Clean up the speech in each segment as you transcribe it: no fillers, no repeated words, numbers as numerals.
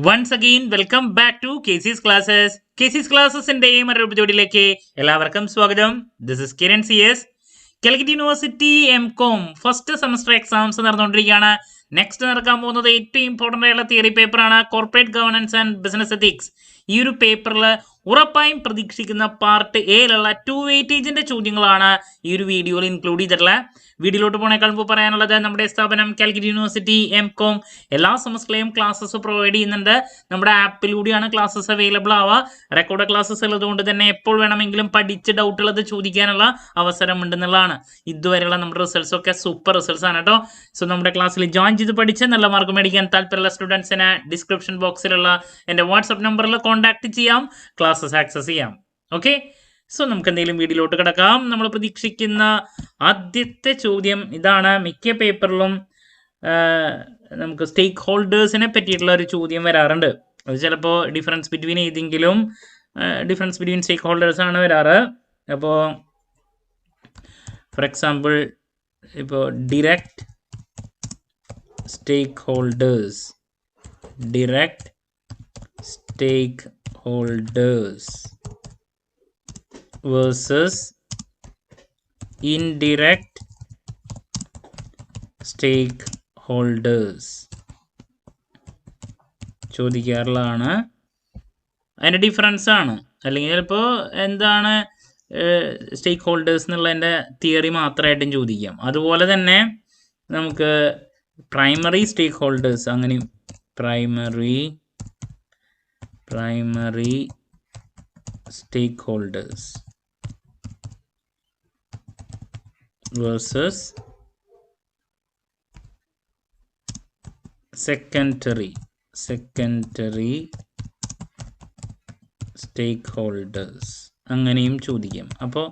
Once again welcome back to KC's classes. KC's ക്ലാസ്സസിന്റെ മറ്റൊരു എപ്പിസോഡിലേക്ക് എല്ലാവർക്കും സ്വാഗതം. This is Kiran CS. Calicut university MCOM first semester exams നടന്നുകൊണ്ടിരിക്കുകയാണ്. നെക്സ്റ്റ് നടക്കാൻ പോകുന്നത് ഏറ്റവും ഇമ്പോർട്ടൻ്റ് ആയിട്ടുള്ള തിയറി പേപ്പറാണ് corporate governance and business ethics. ഈ ഒരു പേപ്പറിൽ ഉറപ്പായും പ്രതീക്ഷിക്കുന്ന പാർട്ട് എയിലുള്ള 2 വെയിറ്റേജിന്റെ ചോദ്യങ്ങളാണ് ഈ ഒരു വീഡിയോയിൽ ഇൻക്ലൂഡ് ചെയ്തിട്ടുള്ളത്. വീഡിയോയിലോട്ട് പോണേക്കാൾ മുമ്പ് പറയാനുള്ളത് നമ്മുടെ സ്ഥാപനം കാലിക്കറ്റ് യൂണിവേഴ്സിറ്റി MCOM എല്ലാ സെമസ്റ്ററിലെയും ക്ലാസ്സസ് പ്രൊവൈഡ് ചെയ്യുന്നുണ്ട്. നമ്മുടെ ആപ്പിലൂടെയാണ് ക്ലാസ്സസ് അവൈലബിൾ ആവുക. റെക്കോർഡ് ക്ലാസ്സസ് ഉള്ളതുകൊണ്ട് തന്നെ എപ്പോൾ വേണമെങ്കിലും പഠിച്ച് ഡൗട്ട് ഉള്ളത് ചോദിക്കാനുള്ള അവസരം ഉണ്ടെന്നുള്ളതാണ്. ഇതുവരെയുള്ള നമ്മുടെ റിസൾട്ട്സ് ഒക്കെ സൂപ്പർ റിസൾട്ട്സ് ആണ് കേട്ടോ. സോ നമ്മുടെ ക്ലാസ്സിൽ ജോയിൻ ചെയ്ത് പഠിച്ച് നല്ല മാർക്ക് മേടിക്കാൻ താല്പര്യമുള്ള സ്റ്റുഡൻസിന് ഡിസ്ക്രിപ്ഷൻ ബോക്സിലുള്ള എൻ്റെ വാട്സപ്പ് നമ്പറിൽ കോൺടാക്ട് ചെയ്യാം, ക്ലാസ്സസ് ആക്സസ് ചെയ്യാം. ഓക്കെ, സോ നമുക്ക് എന്തെങ്കിലും വീഡിയോയിലോട്ട് കിടക്കാം. നമ്മൾ പ്രതീക്ഷിക്കുന്ന ആദ്യത്തെ ചോദ്യം ഇതാണ്. മിക്ക പേപ്പറിലും നമുക്ക് സ്റ്റേക്ക് ഹോൾഡേഴ്സിനെ പറ്റിയിട്ടുള്ള ഒരു ചോദ്യം വരാറുണ്ട്. അത് ചിലപ്പോൾ ഡിഫറൻസ് ബിറ്റ്വീൻ സ്റ്റേക്ക് ഹോൾഡേഴ്സ് ആണ് വരാറ്. അപ്പോൾ ഫോർ എക്സാമ്പിൾ ഇപ്പോൾ ഡിറക്റ്റ് സ്റ്റേക്ക് ഹോൾഡേഴ്സ് versus indirect stakeholders ചോദിക്കാറുള്ളതാണ്. അതിൻ്റെ ഡിഫറൻസ് ആണ്, അല്ലെങ്കിൽ ചിലപ്പോൾ എന്താണ് സ്റ്റേക്ക് ഹോൾഡേഴ്സ് എന്നുള്ളതിൻ്റെ തിയറി മാത്രമായിട്ടും ചോദിക്കാം. അതുപോലെ തന്നെ നമുക്ക് പ്രൈമറി സ്റ്റേക്ക് ഹോൾഡേഴ്സ്, അങ്ങനെ primary stakeholders versus secondary stakeholders അങ്ങനെയും ചോദിക്കാം. അപ്പോൾ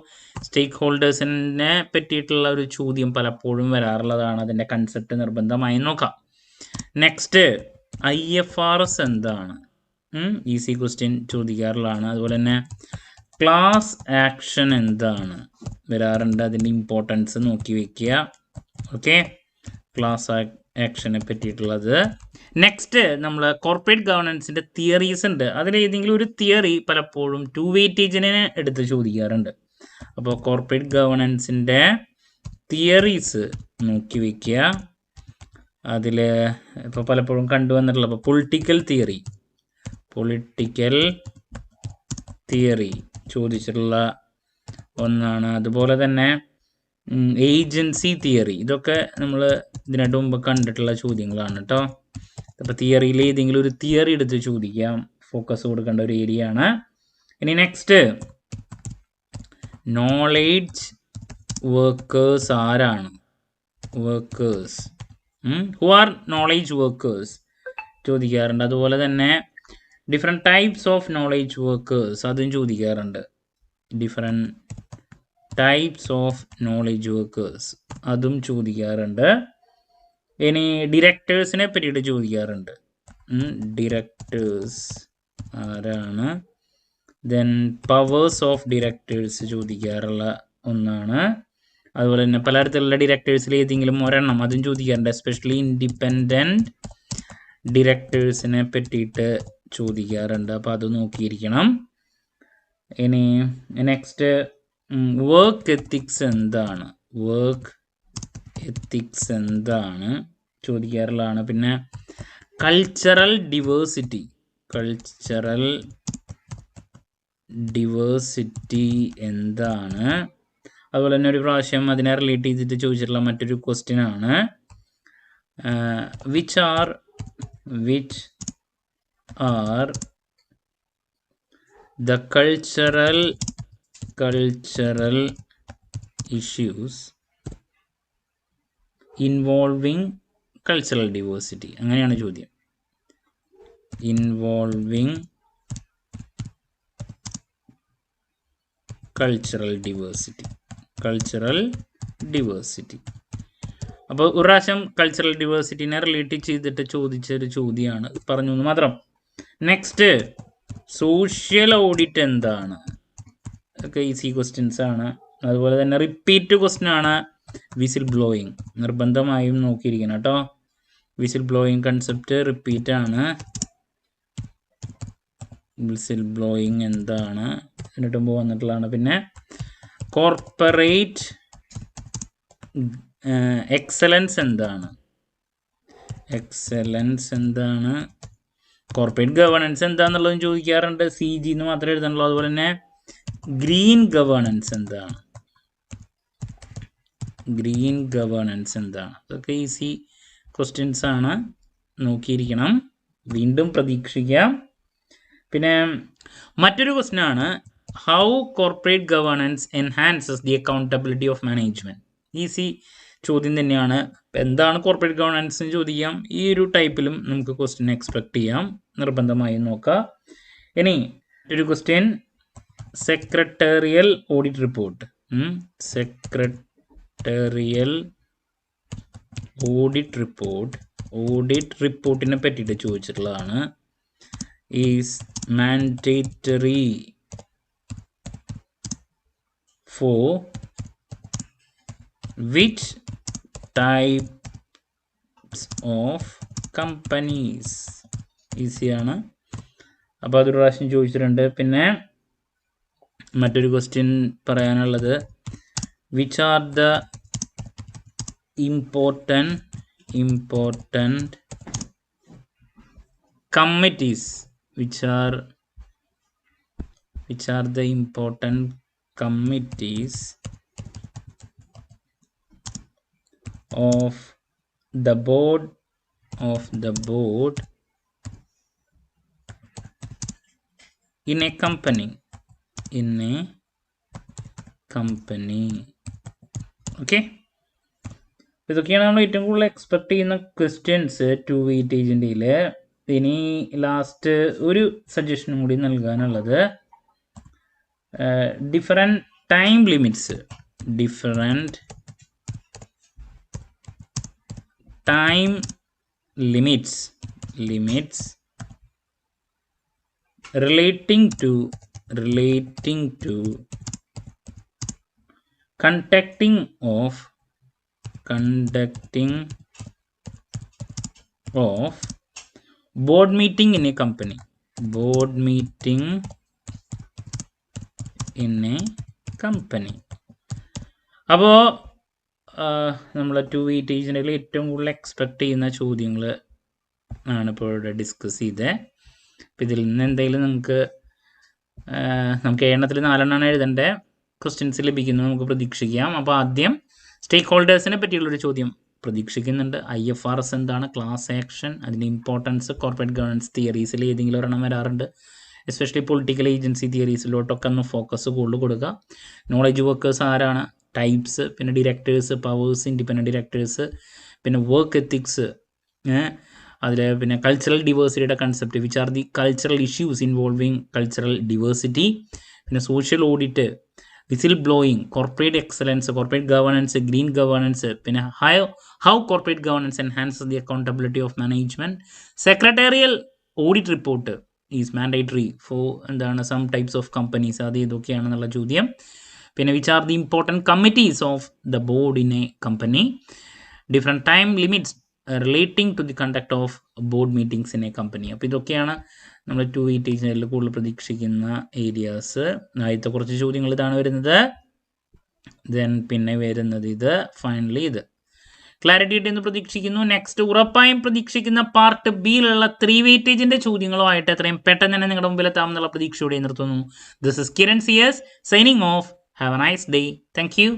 സ്റ്റേക്ക് ഹോൾഡേഴ്സിനെ പറ്റിയിട്ടുള്ള ഒരു ചോദ്യം പലപ്പോഴും വരാറുള്ളതാണ്. അതിൻ്റെ കൺസെപ്റ്റ് നിർബന്ധമായി നോക്കാം. നെക്സ്റ്റ് IFRS എന്താണ്? ഈസി ക്വസ്റ്റ്യൻ ചോദിക്കാറുള്ളതാണ്. അതുപോലെ തന്നെ ക്ലാസ് ആക്ഷൻ എന്താണ് വരാറുണ്ട്. അതിൻ്റെ ഇമ്പോർട്ടൻസ് നോക്കി വയ്ക്കുക. ഓക്കെ, ക്ലാസ് ആക്ഷനെ പറ്റിയിട്ടുള്ളത്. നെക്സ്റ്റ് നമ്മൾ കോർപ്പറേറ്റ് ഗവേണൻസിൻ്റെ തിയറീസ് ഉണ്ട്. അതിലേതെങ്കിലും ഒരു തിയറി പലപ്പോഴും 2 വെയിറ്റേജിനെ എടുത്ത് ചോദിക്കാറുണ്ട്. അപ്പോൾ കോർപ്പറേറ്റ് ഗവേണൻസിൻ്റെ തിയറീസ് നോക്കി വയ്ക്കുക. അതിൽ ഇപ്പോൾ പലപ്പോഴും കണ്ടുവന്നിട്ടുള്ള ഇപ്പോൾ പൊളിറ്റിക്കൽ തിയറി ചോദിച്ചിട്ടുള്ള ഒന്നാണ്. അതുപോലെ തന്നെ ഏജൻസി തിയറി, ഇതൊക്കെ നമ്മൾ ഇതിനായിട്ട് മുമ്പ് കണ്ടിട്ടുള്ള ചോദ്യങ്ങളാണ് കേട്ടോ. അപ്പോൾ തിയറിയിൽ ഏതെങ്കിലും ഒരു തിയറി എടുത്ത് ചോദിക്കാം, ഫോക്കസ് കൊടുക്കേണ്ട ഒരു ഏരിയ ആണ്. ഇനി നെക്സ്റ്റ് നോളേജ് വർക്കേഴ്സ് ആരാണ്? ഹു ആർ നോളേജ് വർക്കേഴ്സ് ചോദിക്കാറുണ്ട്. അതുപോലെ തന്നെ different types of knowledge workers അതും ചോദിക്കാറുണ്ട്. അതും ചോദിക്കാറുണ്ട്. ഇനി ഡിറക്ടേഴ്സിനെ പറ്റിയിട്ട് ചോദിക്കാറുണ്ട്. ഡിറക്ടേഴ്സ് ആരാണ്? ദെൻ പവേഴ്സ് ഓഫ് ഡിറക്ടേഴ്സ് ചോദിക്കാറുള്ള ഒന്നാണ്. അതുപോലെ തന്നെ പലതരത്തിലുള്ള ഡിറക്ടേഴ്സിൽ ഏതെങ്കിലും ഒരെണ്ണം അതും ചോദിക്കാറുണ്ട്. എസ്പെഷ്യലി ഇൻഡിപെൻഡൻറ്റ് ഡിറക്ടേഴ്സിനെ പറ്റിയിട്ട് ചോദിക്കാറുണ്ട്. അപ്പോൾ അത് നോക്കിയിരിക്കണം. ഇനി നെക്സ്റ്റ് വർക്ക് എത്തിക്സ് എന്താണ് ചോദിക്കാറുള്ളതാണ്. പിന്നെ കൾച്ചറൽ ഡിവേഴ്സിറ്റി എന്താണ്? അതുപോലെ തന്നെ ഒരു പ്രാവശ്യം അതിനെ റിലേറ്റ് ചെയ്തിട്ട് ചോദിച്ചിട്ടുള്ള മറ്റൊരു ക്വസ്റ്റ്യൻ ആണ് which are the cultural issues involving cultural diversity. അങ്ങനെയാണ് ചോദ്യം. Involving cultural diversity. അപ്പോൾ ഒരു പ്രാവശ്യം കൾച്ചറൽ ഡിവേഴ്സിറ്റിനെ റിലേറ്റ് ചെയ്തിട്ട് ചോദിച്ചൊരു ചോദ്യമാണ്, പറഞ്ഞു എന്ന് മാത്രം. നെക്സ്റ്റ് സോഷ്യൽ ഓഡിറ്റ് എന്താണ്? ഒക്കെ ഈസി ക്വസ്റ്റ്യൻസ് ആണ്. അതുപോലെ തന്നെ റിപ്പീറ്റ് ക്വസ്റ്റ്യൻ ആണ് വിസിൽ ബ്ലോയിങ്, നിർബന്ധമായും നോക്കിയിരിക്കണം കേട്ടോ. വിസിൽ ബ്ലോയിങ് കൺസെപ്റ്റ് റിപ്പീറ്റ് ആണ്. വിസിൽ ബ്ലോയിങ് എന്താണ് ഇതിന് മുമ്പ് വന്നിട്ടുള്ളതാണ്. പിന്നെ കോർപ്പറേറ്റ് എക്സലൻസ് എന്താണ്, കോർപ്പറേറ്റ് ഗവേണൻസ് എന്താണെന്നുള്ളതും ചോദിക്കാറുണ്ട്. CG എന്ന് മാത്രമേ എഴുതാനുള്ളൂ. അതുപോലെ തന്നെ ഗ്രീൻ ഗവേണൻസ് എന്താണ്, അതൊക്കെ ഈസി ക്വസ്റ്റ്യൻസ് ആണ്, നോക്കിയിരിക്കണം. വീണ്ടും പ്രതീക്ഷിക്കാം. പിന്നെ മറ്റൊരു ക്വസ്റ്റ്യൻ ആണ്, how corporate governance enhances the accountability of management. Easy ചോദ്യം തന്നെയാണ്. എന്താണ് കോർപ്പറേറ്റ് ഗവേണൻസ് എന്ന് ചോദിക്കാം. ഈ ഒരു ടൈപ്പിലും നമുക്ക് ക്വസ്റ്റ്യൻ എക്സ്പെക്ട് ചെയ്യാം, നിർബന്ധമായും നോക്കാം. ഇനി ഒരു question, secretarial audit report. Audit റിപ്പോർട്ടിനെ പറ്റിയിട്ട് ചോദിച്ചിട്ടുള്ളതാണ്. Is mandatory for which types of companies. ഈസിയാണ്. അപ്പോൾ അതൊരു പ്രാവശ്യം ചോദിച്ചിട്ടുണ്ട്. പിന്നെ മറ്റൊരു ക്വസ്റ്റ്യൻ പറയാനുള്ളത്, which are the important committees, which are the important committees of the board in a company. Okay, ഇതൊക്കെയാണ് നമ്മൾ ഏറ്റവും കൂടുതൽ എക്സ്പെക്ട് ചെയ്യുന്ന ക്വസ്റ്റ്യൻസ് 2 വെയിറ്റേജിൻ്റെയിൽ. ഇനി ലാസ്റ്റ് ഒരു സജഷനും കൂടി നൽകാനുള്ളത്, different time limits relating to conducting of board meeting in a company. അപ്പോൾ നമ്മൾ 2 വെയിറ്റേജിൻ്റെ ഏറ്റവും കൂടുതൽ എക്സ്പെക്ട് ചെയ്യുന്ന ചോദ്യങ്ങൾ ആണ് ഇപ്പോൾ ഇവിടെ ഡിസ്കസ് ചെയ്തത്. അപ്പോൾ ഇതിൽ നിന്ന് എന്തെങ്കിലും നമുക്ക് എണ്ണത്തിൽ 4 എണ്ണമാണ് എഴുതേണ്ട ക്വസ്റ്റ്യൻസ് ലഭിക്കുന്നത് നമുക്ക് പ്രതീക്ഷിക്കാം. അപ്പോൾ ആദ്യം സ്റ്റേക്ക് ഹോൾഡേഴ്സിനെ പറ്റിയുള്ളൊരു ചോദ്യം പ്രതീക്ഷിക്കുന്നുണ്ട്. IFRS എന്താണ്, ക്ലാസ് ആക്ഷൻ, അതിൻ്റെ ഇമ്പോർട്ടൻസ്, കോർപ്പറേറ്റ് ഗവേണൻസ് തിയറീസിൽ ഏതെങ്കിലും ഒരെണ്ണം വരാറുണ്ട്. എസ്പെഷ്യലി പൊളിറ്റിക്കൽ ഏജൻസി തിയറീസിലോട്ടൊക്കെ ഒന്ന് ഫോക്കസ് കൂടുതൽ കൊടുക്കുക. നോളജ് വർക്കേഴ്സ് ആരാണ്, ടൈപ്സ്, പിന്നെ ഡിറക്ടേഴ്സ്, പവേഴ്സ്, ഇൻഡിപെൻഡൻറ്റ് ഡിറക്ടേഴ്സ്, പിന്നെ വർക്ക് എത്തിക്സ്, അതിൽ പിന്നെ കൾച്ചറൽ ഡിവേഴ്സിറ്റിയുടെ concept, which are the cultural issues involving cultural diversity, പിന്നെ social audit, whistle blowing, corporate excellence, corporate governance, green governance, പിന്നെ how corporate governance enhances the accountability of management, secretarial audit report is mandatory for some types of companies, അത് ഇതൊക്കെയാണെന്നുള്ള ചോദ്യം. പിന്നെ which are the important committees of the board in a company, different time limits relating to the conduct of board meetings in a company. അപ്പോൾ ഇതൊക്കെയാണ് നമ്മൾ 2 വെയിറ്റേജിൽ കൂടുതൽ പ്രതീക്ഷിക്കുന്ന areas. ആദ്യത്തെ കുറച്ച് ചോദ്യങ്ങൾ ഇതാണ് വരുന്നത്. ദെൻ പിന്നെ വരുന്നത് ഇത്, ഫൈനലി ഇത്. ക്ലാരിറ്റി കിട്ടിയെന്ന് പ്രതീക്ഷിക്കുന്നു. നെക്സ്റ്റ് ഉറപ്പായും പ്രതീക്ഷിക്കുന്ന പാർട്ട് ബിയിലുള്ള 3 വെയിറ്റേജിൻ്റെ ചോദ്യങ്ങളുമായിട്ട് എത്രയും പെട്ടെന്ന് തന്നെ നിങ്ങളുടെ മുമ്പിൽ എത്താമെന്നുള്ള പ്രതീക്ഷയോടെ നിർത്തുന്നു. This is Kiran CS signing off. Have a nice day. Thank U.